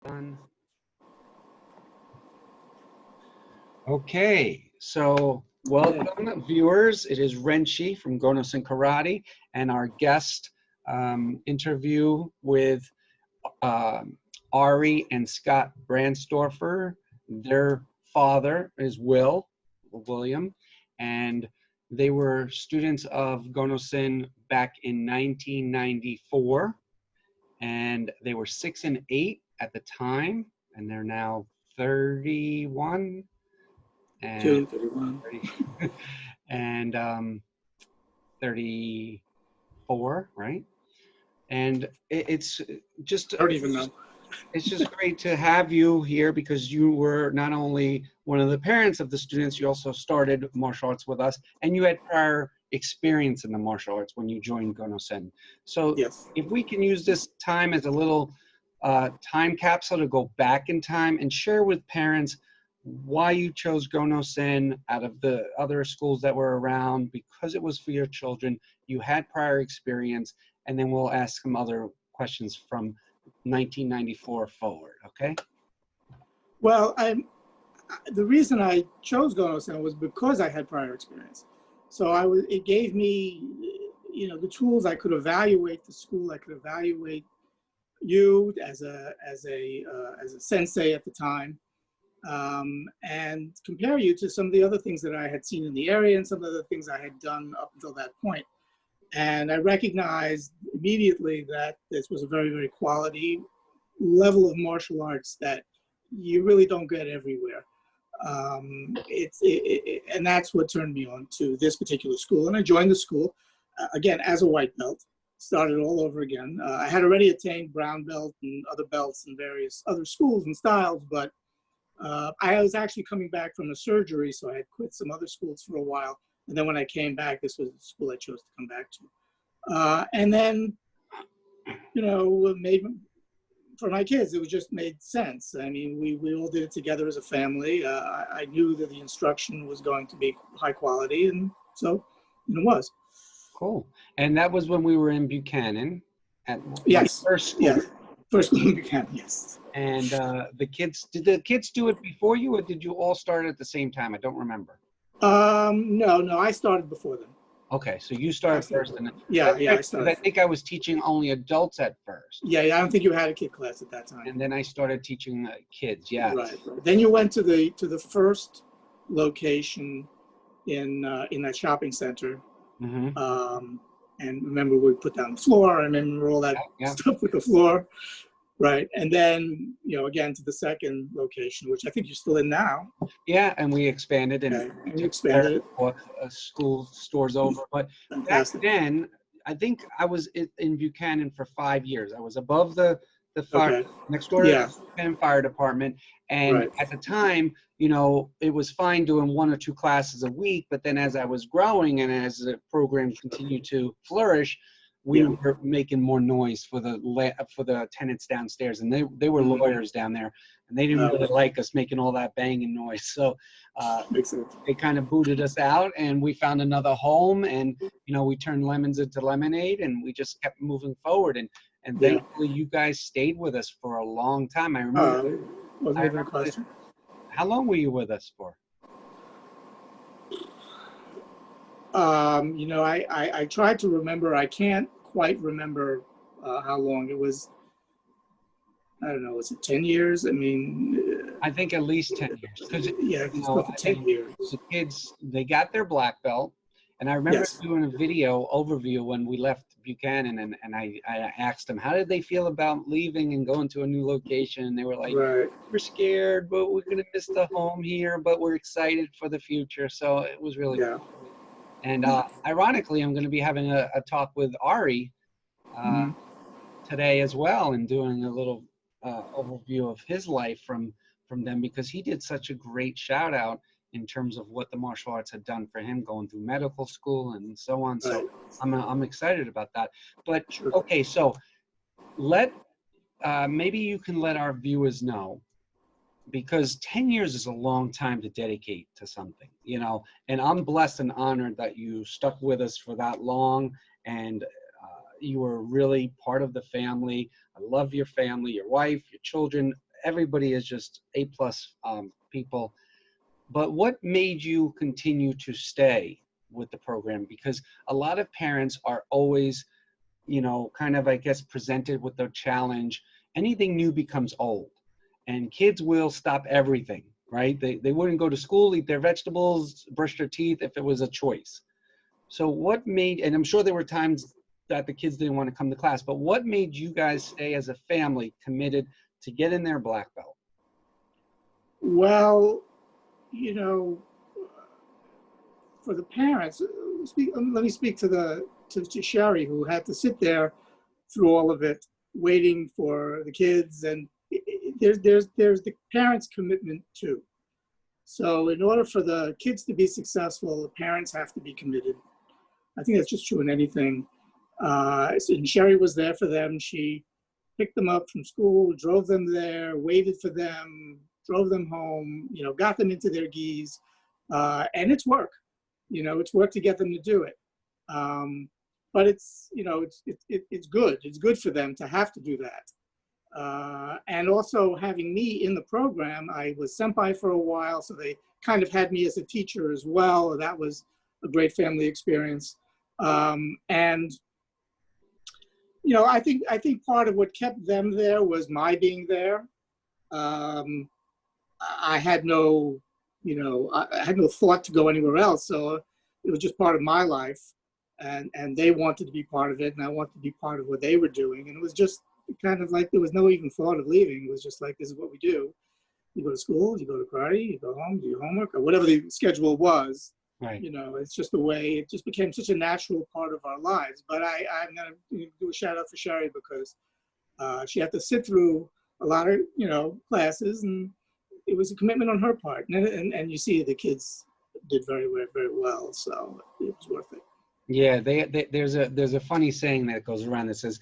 Done. Okay, so welcome viewers. It is Renchi from Gonosin Karate and our guest interview with um Ari and Scott Brandstorfer. Their father is William, and they were students of Gonosin back in 1994, and they were 6 and 8 at the time, and they're now 31 and 31. 30 and 34, right? And it's just I don't even know. it's just great to have you here because you were not only one of the parents of the students, you also started martial arts with us, and you had prior experience in the martial arts when you joined Gonosen. So Yes. if we can use this time as a little time capsule to go back in time and share with parents why you chose Gonosen out of the other schools that were around, because it was for your children, you had prior experience, and then we'll ask some other questions from 1994 forward, okay? Well, the reason I chose Gonosen was because I had prior experience. So it gave me, the tools. I could evaluate the school. I could evaluate you as a sensei at the time, and compare you to some of the other things that I had seen in the area and some of the things I had done up until that point. And I recognized immediately that this was a very, very quality level of martial arts that you really don't get everywhere. And that's what turned me on to this particular school. And I joined the school, again, as a white belt, started all over again. I had already attained brown belt and other belts in various other schools and styles, but I was actually coming back from a surgery, so I had quit some other schools for a while. And then when I came back, this was the school I chose to come back to. And then, maybe for my kids, it was just made sense. I mean, we all did it together as a family. I knew that the instruction was going to be high quality, and so it was. Cool. And that was when we were in Buchanan at my Yes. first school. Yes. First school in Buchanan, yes. And did the kids do it before you, or did you all start at the same time? I don't remember. No, I started before them. Okay, so you started first, and Yeah, I because I started. think I was teaching only adults at first. Yeah, I don't think you had a kid class at that time. And then I started teaching kids. Yeah. Right. Then you went to the first location in that shopping center. Mm-hmm. And remember, we put down the floor. I remember all that stuff with the floor. Right. And then, again to the second location, which I think you're still in now. Yeah, and we expanded and you expanded it. School stores over. But Fantastic. back then, I think I was in Buchanan for 5 years. I was above the fire, next door to the Buchanan Fire Department. And at the time, it was fine doing 1 or 2 classes a week. But then as I was growing and as the program continued to flourish, we were making more noise for the tenants downstairs, and they were lawyers down there, and they didn't really like us making all that banging noise. So they kind of booted us out, and we found another home, and we turned lemons into lemonade, and we just kept moving forward. And thankfully, you guys stayed with us for a long time. I remember. Wasn't even a question. How long were you with us for? I tried to remember. I can't quite remember how long it was. I don't know. Was it 10 years? I mean, I think at least 10 years. Because I 10 years. The kids, they got their black belt, and I remember doing a video overview when we left Buchanan, and I asked them, how did they feel about leaving and going to a new location? And they were like, we're scared, but we're gonna miss the home here, but we're excited for the future. So it was really cool. And ironically, I'm going to be having a talk with Ari today as well, and doing a little overview of his life from them, because he did such a great shout out in terms of what the martial arts had done for him going through medical school and so on. So I'm excited about that. But okay, so maybe you can let our viewers know, because 10 years is a long time to dedicate to something, and I'm blessed and honored that you stuck with us for that long, and you were really part of the family. I love your family, your wife, your children, everybody is just A-plus people. But what made you continue to stay with the program? Because a lot of parents are always, you know, kind of, I guess, presented with the challenge. Anything new becomes old, and kids will stop everything, right? They wouldn't go to school, eat their vegetables, brush their teeth if it was a choice. So what made, and I'm sure there were times that the kids didn't want to come to class, but what made you guys stay as a family committed to get in their black belt? Well, you know, for the parents, let me speak to Sherry, who had to sit there through all of it, waiting for the kids, and there's the parents' commitment too. So in order for the kids to be successful, the parents have to be committed. I think that's just true in anything. And Sherry was there for them. She picked them up from school, drove them there, waited for them, drove them home, you know, got them into their gis. And it's work, you know, it's work to get them to do it. But it's, you know, it's good. It's good for them to have to do that. And also having me in the program, I was senpai for a while, so they kind of had me as a teacher as well. That was a great family experience. And, you know, I think part of what kept them there was my being there. I had no, you know, I had no thought to go anywhere else. So it was just part of my life, and they wanted to be part of it, and I wanted to be part of what they were doing. And it was just kind of like, there was no even thought of leaving. It was just like, this is what we do. You go to school, you go to karate, you go home, do your homework, or whatever the schedule was. Right. You know, it's just the way, it just became such a natural part of our lives. But I'm going to do a shout out for Sherry, because she had to sit through a lot of, you know, classes, and it was a commitment on her part. And you see the kids did very well, so it was worth it. Yeah, there's a funny saying that goes around that says,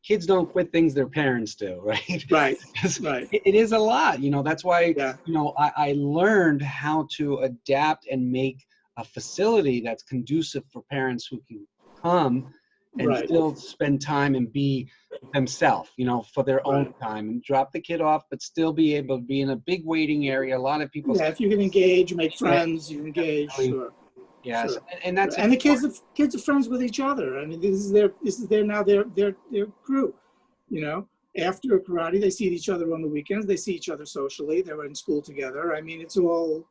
kids don't quit things their parents do, right? Right, right. It is a lot, you know, that's why, yeah. You know, I learned how to adapt and make a facility that's conducive for parents who can come and right. still spend time and be themselves, you know, for their own time, and drop the kid off, but still be able to be in a big waiting area. A lot of people. Yeah, if you can engage, make friends, you engage, sure. Yes, sure. And that's and the kids are friends with each other. I mean, this is their crew. You know, after karate, they see each other on the weekends. They see each other socially. They're in school together. I mean, it's all,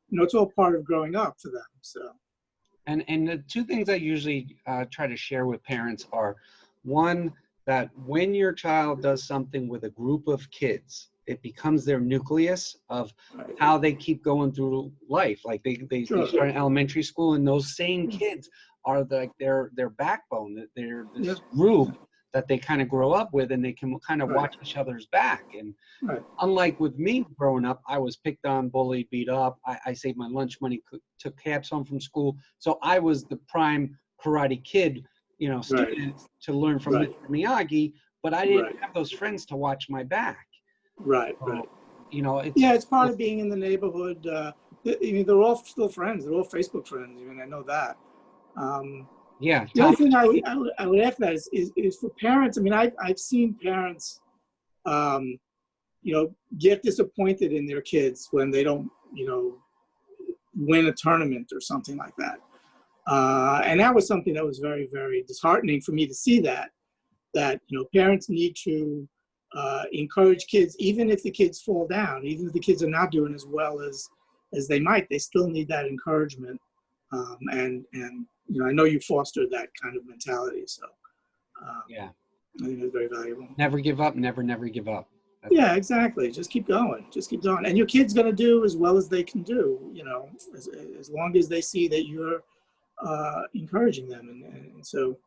you know, it's all part of growing up for them. So. And the two things I usually try to share with parents are, one, that when your child does something with a group of kids, it becomes their nucleus of how they keep going through life. Like they start in elementary school, and those same kids are like their backbone. They're this group that they kind of grow up with, and they can kind of watch each other's back. And unlike with me growing up, I was picked on, bullied, beat up. I saved my lunch money, took cabs home from school. So I was the prime karate kid, you know, student to learn from Mr. Miyagi, but I didn't have those friends to watch my back. Right. You know, it's part of being in the neighborhood. I mean, they're all still friends. They're all Facebook friends. I mean, I know that. Yeah. The other thing I would add to that is for parents. I mean, I've seen parents, you know, get disappointed in their kids when they don't, you know, win a tournament or something like that. And that was something that was very, very disheartening for me to see that, you know, parents need to encourage kids, even if the kids fall down, even if the kids are not doing as well as they might, they still need that encouragement. And you know, I know you fostered that kind of mentality, so yeah, I think it's very valuable. Never give up, never give up. Yeah, exactly. Just keep going. Just keep going. And your kid's going to do as well as they can do, you know, as long as they see that you're encouraging them. And so.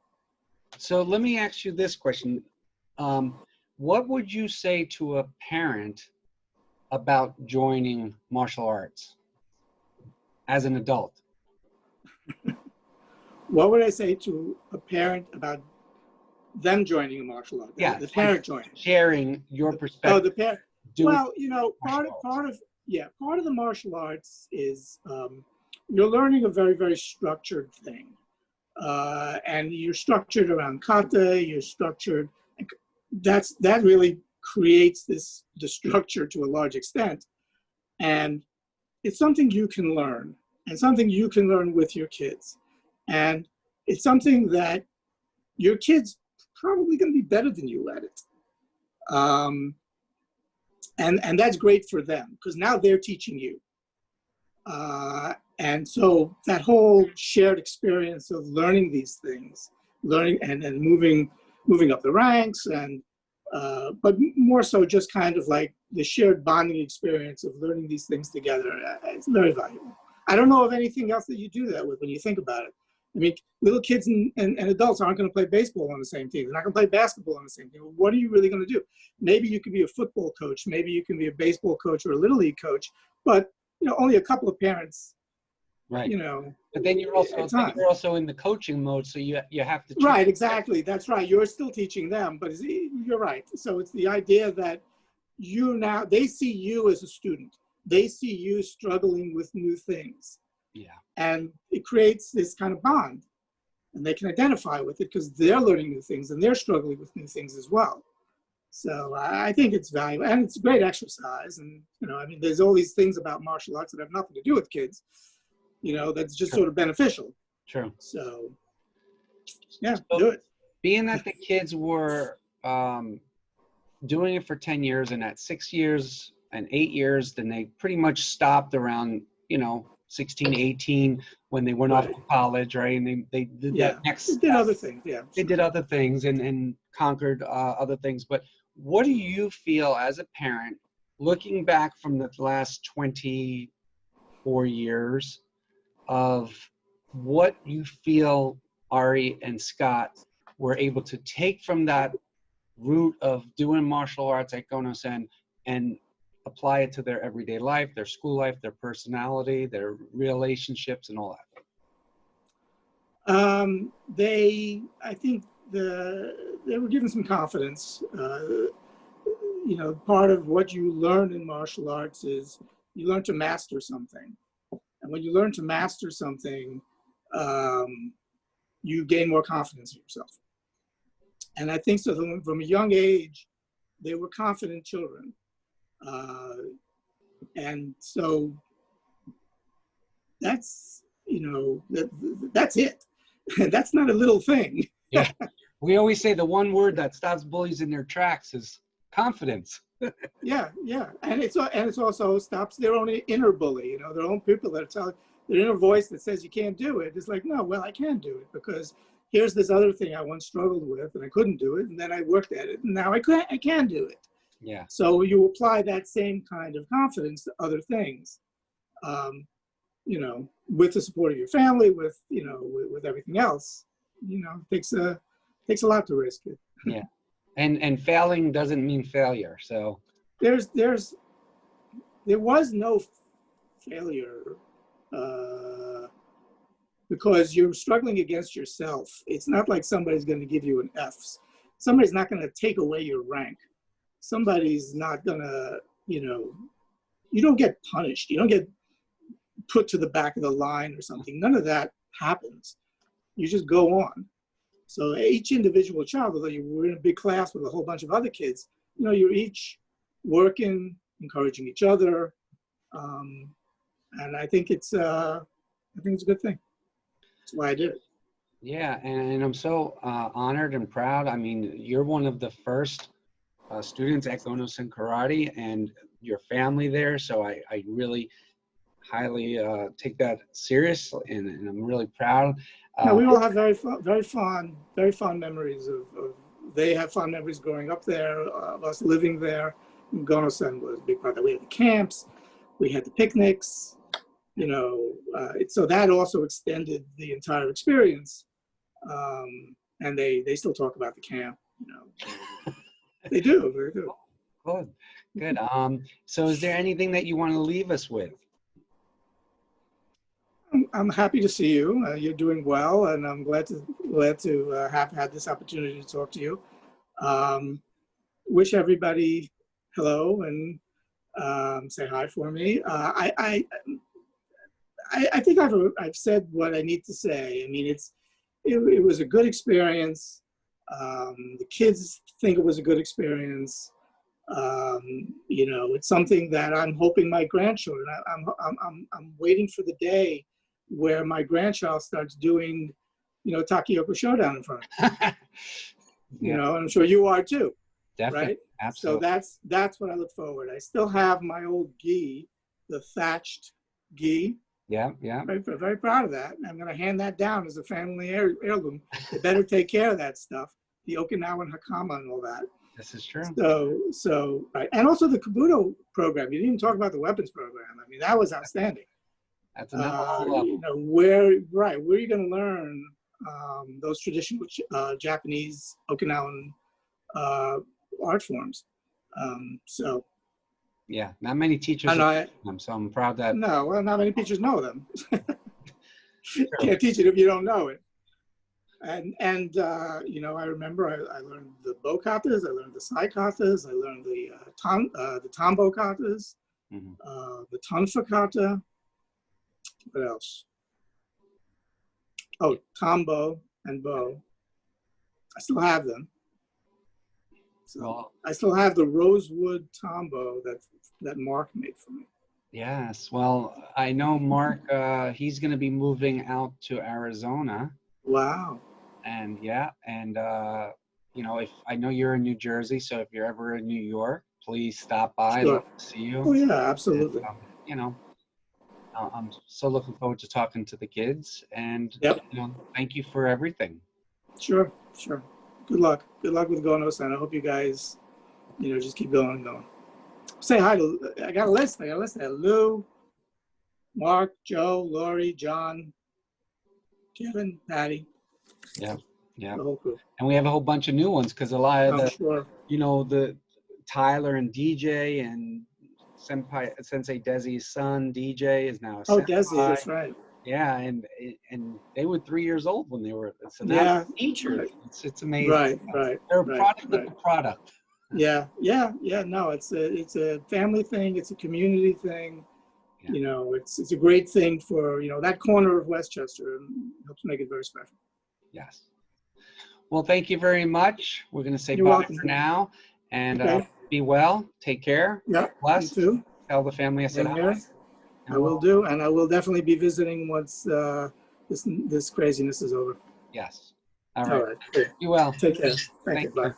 So let me ask you this question. What would you say to a parent about joining martial arts as an adult? What would I say to a parent about them joining a martial art? Yeah, the parent joining. Sharing your perspective. Oh, the parent. Well, you know, part of the martial arts is you're learning a very, very structured thing. And you're structured around kata, you're structured, that really creates the structure to a large extent. And it's something you can learn, and something you can learn with your kids. And it's something that your kids probably going to be better than you at it. And that's great for them, because now they're teaching you. And so that whole shared experience of learning these things, learning and moving up the ranks, and but more so just kind of like the shared bonding experience of learning these things together, it's very valuable. I don't know of anything else that you do that with when you think about it. I mean, little kids and adults aren't going to play baseball on the same team. They're not going to play basketball on the same team. What are you really going to do? Maybe you can be a football coach. Maybe you can be a baseball coach or a little league coach. But only a couple of parents. Right. But then you're also in the coaching mode, so you have to. Right. Exactly. That's right. You're still teaching them, but you're right. So it's the idea that they see you as a student. They see you struggling with new things. Yeah. And it creates this kind of bond, and they can identify with it because they're learning new things and they're struggling with new things as well. So I think it's valuable, and it's a great exercise. And, I mean, there's all these things about martial arts that have nothing to do with kids, that's just sort of beneficial. True. So, yeah, do it. Being that the kids were doing it for 10 years, and at 6 years and 8 years, then they pretty much stopped around, 16, 18, when they went off to college, right? And they did that next. They did other things, yeah. They did other things and conquered other things. But what do you feel as a parent, looking back from the last 24 years, of what you feel Ari and Scott were able to take from that route of doing martial arts at Gono-Sen and apply it to their everyday life, their school life, their personality, their relationships, and all that? I think they were given some confidence. Part of what you learn in martial arts is you learn to master something. And when you learn to master something, you gain more confidence in yourself. And I think so from a young age, they were confident children. And so that's, that's it. That's not a little thing. Yeah. We always say the one word that stops bullies in their tracks is confidence. Yeah. And it's also stops their own inner bully, their own people that tell their inner voice that says you can't do it. It's like, no, well, I can do it because here's this other thing I once struggled with and I couldn't do it. And then I worked at it and now I can do it. Yeah. So you apply that same kind of confidence to other things, with the support of your family, with everything else, it takes a lot to risk it. Yeah. And failing doesn't mean failure. So there was no failure because you're struggling against yourself. It's not like somebody's going to give you an F. Somebody's not going to take away your rank. Somebody's not going to, you don't get punished. You don't get put to the back of the line or something. None of that happens. You just go on. So each individual child, although you were in a big class with a whole bunch of other kids, you're each working, encouraging each other. And I think it's a good thing. That's why I did it. Yeah, and I'm so honored and proud. I mean, you're one of the first students at Gono-Sen Karate and your family there. So I really highly take that serious, and I'm really proud. We all have very fond memories of they have fond memories growing up there, of us living there. Gono-Sen was a big part of that. We had the camps, we had the picnics, so that also extended the entire experience. And they still talk about the camp, They do. Good. So is there anything that you want to leave us with? I'm happy to see you. You're doing well, and I'm glad to have had this opportunity to talk to you. Wish everybody hello and say hi for me. I think I've said what I need to say. I mean, it was a good experience. The kids think it was a good experience. You know, it's something that I'm hoping my grandchildren. I'm waiting for the day where my grandchild starts doing, you know, Takioko Showdown in front of me. You Yeah, know, and I'm sure you are too. definitely. Right? Absolutely. So that's what I look forward. I still have my old gi, the thatched gi. Yeah, yeah. Very proud of that. I'm going to hand that down as a family heirloom. They better take care of that stuff, the Okinawan hakama and all that. This is true. So right, and also the Kabuto program. You didn't even talk about the weapons program. I mean, that was outstanding. That's another whole level. You know, where are you going to learn those traditional Japanese Okinawan art forms? So yeah, not many teachers know them, so I'm proud that. No, well, not many teachers know them. Can't teach it if you don't know it. And you know, I remember I learned the bo katas, I learned the sai katas, I learned the tambo katas, the tonfa kata. What else? Oh, tambo and bo. I still have them. So well, I still have the rosewood tambo that Mark made for me. Yes. Well, I know Mark, he's going to be moving out to Arizona. Wow. And yeah, and you know, if I know you're in New Jersey, so if you're ever in New York, please stop by. Sure. Love to see you. Oh yeah, absolutely. And, you know, I'm so looking forward to talking to the kids, and yep. You know, thank you for everything. Sure. Good luck with Gono-san. I hope you guys, you know, just keep going. Say hi to, I got a list there. Lou, Mark, Joe, Lori, John, Kevin, Patty. Yeah. The whole crew. And we have a whole bunch of new ones because a lot of sure. You know, the Tyler and DJ and Sensei Desi's son, DJ, is now a senpai. Desi, that's right. Yeah, and they were 3 years old when they were, so now teachers. Right. It's amazing. Right. They're a product of the product. Yeah. No, it's a family thing. It's a community thing. Yeah. You know, it's a great thing for, you know, that corner of Westchester, and helps make it very special. Yes. Well, thank you very much. We're going to say bye for now, and be well. Take care. Yeah. Blessed. You too. Tell the family I said hi. I will do, and I will definitely be visiting once this craziness is over. Yes. All right. Be well. Take care. Thank you. Bye.